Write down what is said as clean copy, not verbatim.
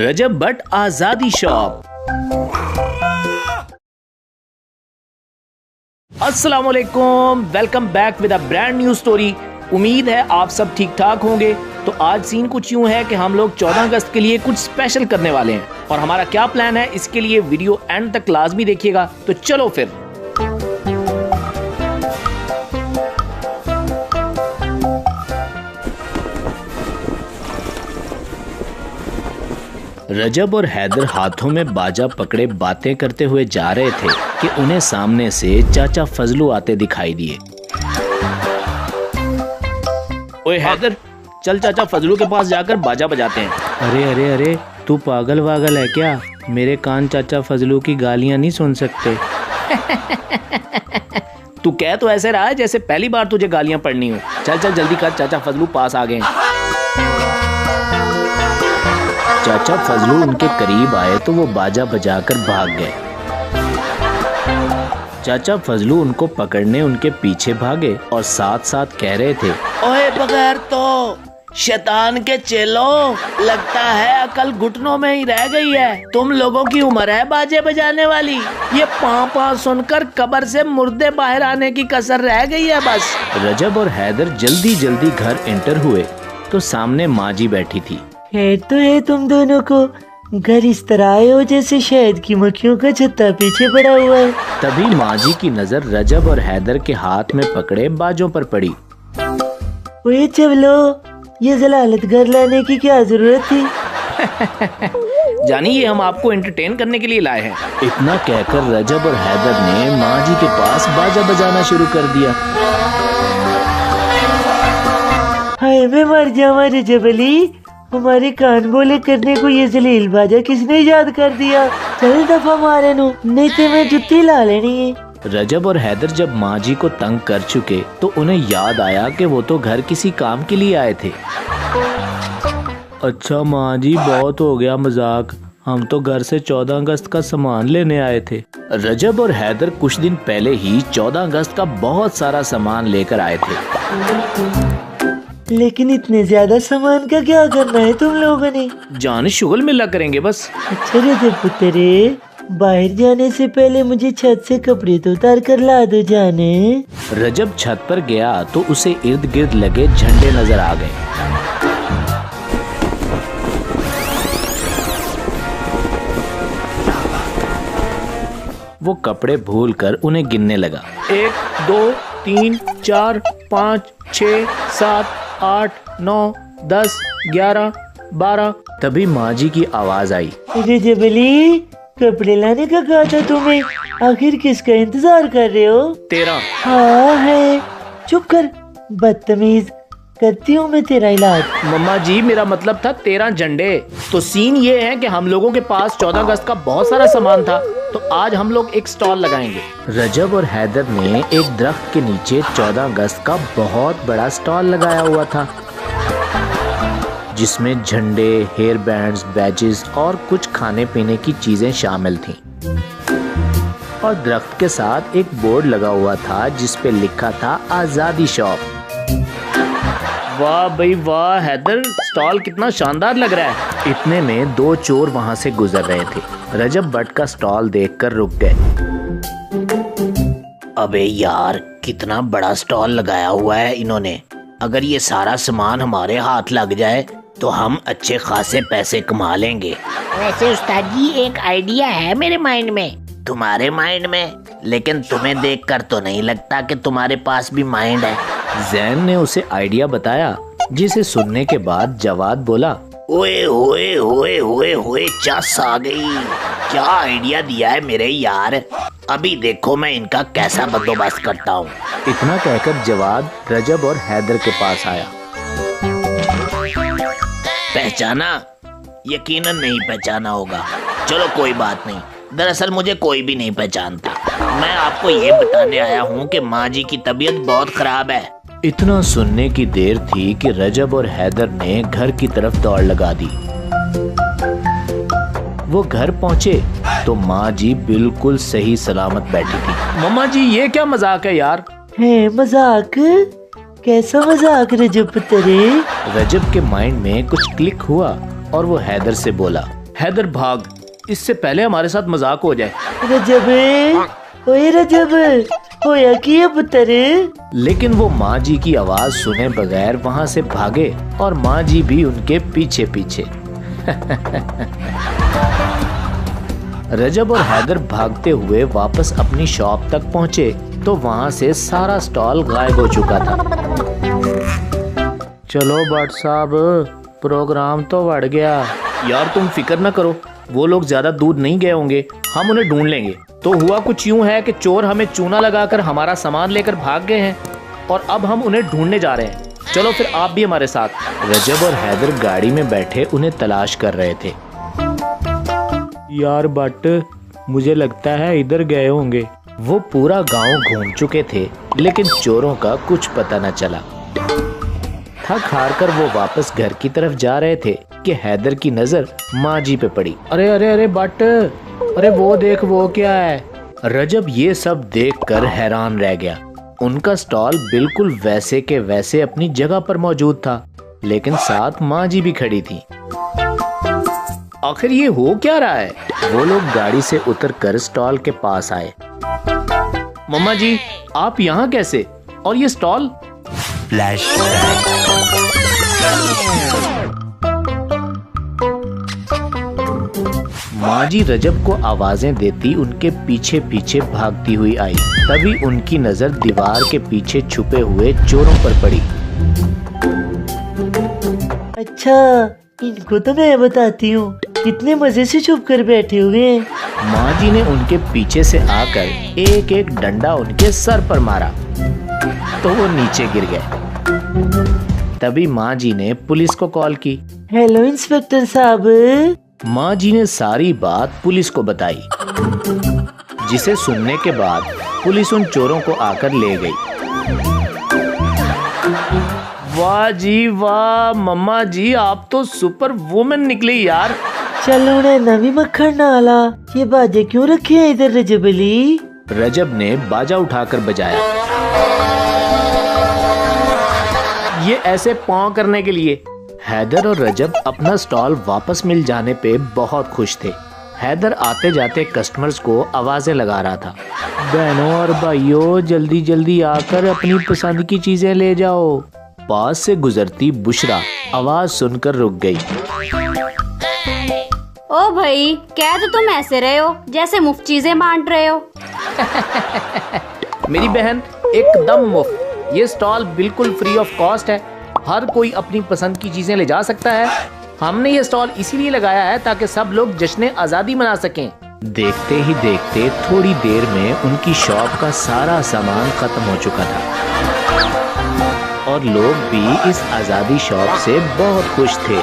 रजब भट्ट आजादी शॉप। अस्सलामुअलैकुम, welcome back with a brand new story. उम्मीद है आप सब ठीक ठाक होंगे। तो आज सीन कुछ यूं है कि हम लोग 14 अगस्त के लिए कुछ स्पेशल करने वाले हैं और हमारा क्या प्लान है इसके लिए वीडियो एंड तक लाजमी देखिएगा। तो चलो फिर। रजब और हैदर हाथों में बाजा पकड़े बातें करते हुए जा रहे थे कि उन्हें सामने से चाचा फजलू आते दिखाई दिए। ओए हैदर, चल चाचा फजलू के पास जाकर बाजा बजाते हैं। अरे अरे अरे, तू पागल वागल है क्या? मेरे कान चाचा फजलू की गालियां नहीं सुन सकते। तू कह तो ऐसे रहा है जैसे पहली बार तुझे गालियां पड़नी हो। चल चल जल्दी कर, चाचा फजलू पास आ गए। चाचा फजलू उनके करीब आए तो वो बाजा बजाकर भाग गए। चाचा फजलू उनको पकड़ने उनके पीछे भागे और साथ साथ कह रहे थे, ओए बगैर तो शैतान के चेलों, लगता है अकल घुटनों में ही रह गई है। तुम लोगों की उम्र है बाजे बजाने वाली। ये पाँ सुनकर कब्र से मुर्दे बाहर आने की कसर रह गई है बस। रजब और हैदर जल्दी जल्दी घर एंटर हुए तो सामने माँ जी बैठी थी। है तो है तुम दोनों को, घर इस तरह आए हो जैसे शहद की मक्खियों का छत्ता पीछे पड़ा हुआ है। तभी माँ जी की नजर रजब और हैदर के हाथ में पकड़े बाजों पर पड़ी। ओए चवलो, ये जलालत घर लाने की क्या जरूरत थी? जानी, ये हम आपको एंटरटेन करने के लिए लाए हैं। इतना कहकर रजब और हैदर ने माँ जी के पास बाजा बजाना शुरू कर दिया। हाय मैं मर जावा रजब अली, हमारे कान बोले करने को ये जलील बाजा किसने याद कर दिया? चल दफा मारे नो, नहीं तो मैं जुत्ती ला लेनी है। रजब और हैदर जब माँ जी को तंग कर चुके तो उन्हें याद आया कि वो तो घर किसी काम के लिए आए थे। अच्छा माँ जी, बहुत हो गया मजाक, हम तो घर से 14 अगस्त का सामान लेने आए थे। रजब और हैदर कुछ दिन पहले ही 14 अगस्त का बहुत सारा सामान लेकर आए थे। लेकिन इतने ज्यादा सामान का क्या करना है तुम लोगों ने? जान शुगल मिला करेंगे बस। अच्छा रजब पुत्रे, बाहर जाने से पहले मुझे छत से कपड़े तो उतार कर ला दो जाने। रजब छत पर गया तो उसे इर्द गिर्द लगे झंडे नजर आ गए। वो कपड़े भूलकर उन्हें गिनने लगा। 1 2 3 4 5 6 7 8 9 10 11 12। तभी माँ जी की आवाज आई। रजब अली, कपड़े लाने का कहा था तुम्हें, आखिर किसका इंतजार कर रहे हो? 13। हाँ है, चुप कर बदतमीज, करती हूँ मैं तेरा इलाज। मम्मा जी, मेरा मतलब था 13 झंडे। तो सीन ये है कि हम लोगों के पास 14 अगस्त का बहुत सारा सामान था, तो आज हम लोग एक स्टॉल लगाएंगे। रजब और हैदर ने एक दरख्त के नीचे 14 अगस्त का बहुत बड़ा स्टॉल लगाया हुआ था, जिसमें झंडे, हेयर बैंड्स, बैजेस और कुछ खाने पीने की चीजें शामिल थीं। और दरख्त के साथ एक बोर्ड लगा हुआ था जिस पे लिखा था आजादी शॉप। वाह भाई वाह हैदर, स्टॉल कितना शानदार लग रहा है। इतने में 2 चोर वहां से गुजर रहे थे। रजब भट्ट का स्टॉल देखकर रुक गए। अबे यार, कितना बड़ा स्टॉल लगाया हुआ है इन्होंने। अगर ये सारा सामान हमारे हाथ लग जाए तो हम अच्छे खासे पैसे कमा लेंगे। वैसे उस्ताद जी, एक आइडिया है मेरे माइंड में। तुम्हारे माइंड में? लेकिन तुम्हें देखकर तो नहीं लगता कि तुम्हारे पास भी माइंड है। जैन ने उसे आइडिया बताया, जिसे सुनने के बाद जवाद बोला, ओए होए होए होए होए, चस आ गई। क्या आइडिया दिया है मेरे यार, अभी देखो मैं इनका कैसा बंदोबस्त करता हूँ। इतना कहकर जवाद रजब और हैदर के पास आया। पहचाना? यकीनन नहीं पहचाना होगा। चलो कोई बात नहीं, दरअसल मुझे कोई भी नहीं पहचानता। मैं आपको ये बताने आया हूँ कि माँ जी की तबीयत बहुत खराब है। इतना सुनने की देर थी कि रजब और हैदर ने घर की तरफ दौड़ लगा दी। वो घर पहुँचे तो माँ जी बिल्कुल सही सलामत बैठी थी। मम्मा जी, ये क्या मजाक है यार? है मजाक? कैसा मजाक रजब पुत्रे? रजब के माइंड में कुछ क्लिक हुआ और वो हैदर से बोला, हैदर भाग, इससे पहले हमारे साथ मजाक हो जाए। रजब, ओए रजब, होया की अब पुत्र? लेकिन वो माँ जी की आवाज सुने बगैर वहाँ से भागे और माँ जी भी उनके पीछे पीछे। रजब और हैदर भागते हुए वापस अपनी शॉप तक पहुँचे तो वहाँ से सारा स्टॉल गायब हो चुका था। चलो भट्ट साहब, प्रोग्राम तो बढ़ गया। यार तुम फिक्र न करो, वो लोग ज्यादा दूर नहीं गए होंगे, हम उन्हें ढूंढ लेंगे। तो हुआ कुछ यूं है कि चोर हमें चूना लगाकर हमारा सामान लेकर भाग गए हैं और अब हम उन्हें ढूंढने जा रहे हैं। चलो फिर आप भी हमारे साथ। रजब और हैदर गाड़ी में बैठे उन्हें तलाश कर रहे थे। यार भट्ट, मुझे लगता है इधर गए होंगे। वो पूरा गांव घूम चुके थे लेकिन चोरों का कुछ पता न चला। थक हार कर वो वापस घर की तरफ जा रहे थे कि हैदर की नजर माँ जी पे पड़ी। अरे अरे अरे भट्ट, अरे वो देख, वो क्या है? रजब ये सब देखकर हैरान रह गया। उनका स्टॉल बिल्कुल वैसे के वैसे अपनी जगह पर मौजूद था, लेकिन साथ माँ जी भी खड़ी थी। आखिर ये हो क्या रहा है? वो लोग गाड़ी से उतरकर स्टॉल के पास आए। मम्मा जी, आप यहाँ कैसे? और ये स्टॉल? माँ जी रजब को आवाजें देती उनके पीछे पीछे भागती हुई आई। तभी उनकी नजर दीवार के पीछे छुपे हुए चोरों पर पड़ी। अच्छा, इनको तो मैं बताती हूँ, कितने मजे से छुप कर बैठे हुए हैं। माँ जी ने उनके पीछे से आकर एक एक डंडा उनके सर पर मारा तो वो नीचे गिर गए। तभी माँ जी ने पुलिस को कॉल की। हेलो इंस्पेक्टर साहब। माँ जी ने सारी बात पुलिस को बताई, जिसे सुनने के बाद पुलिस उन चोरों को आकर ले गई। वाह जी वाह, मम्मा जी आप तो सुपर वुमन निकली यार। चलो ने नवी मक्खन नाला, ये बाजे क्यों रखे हैं इधर रजब अली? रजब ने बाजा उठाकर बजाया। ये ऐसे पाँव करने के लिए। हैदर और रजब अपना स्टॉल वापस मिल जाने पे बहुत खुश थे। हैदर आते जाते कस्टमर्स को आवाजें लगा रहा था। बहनों और भाइयों, जल्दी जल्दी आकर अपनी पसंद की चीजें ले जाओ। पास से गुजरती बुशरा आवाज सुनकर रुक गई। ओ भाई, क्या तो तुम ऐसे रहे हो जैसे मुफ्त चीजें बांट रहे हो। मेरी बहन, एकदम मुफ्त। ये स्टॉल बिल्कुल फ्री ऑफ कॉस्ट है। हर कोई अपनी पसंद की चीजें ले जा सकता है। हमने ये स्टॉल इसीलिए लगाया है ताकि सब लोग जश्न आजादी मना सकें। देखते ही देखते थोड़ी देर में उनकी शॉप का सारा सामान खत्म हो चुका था और लोग भी इस आजादी शॉप से बहुत खुश थे।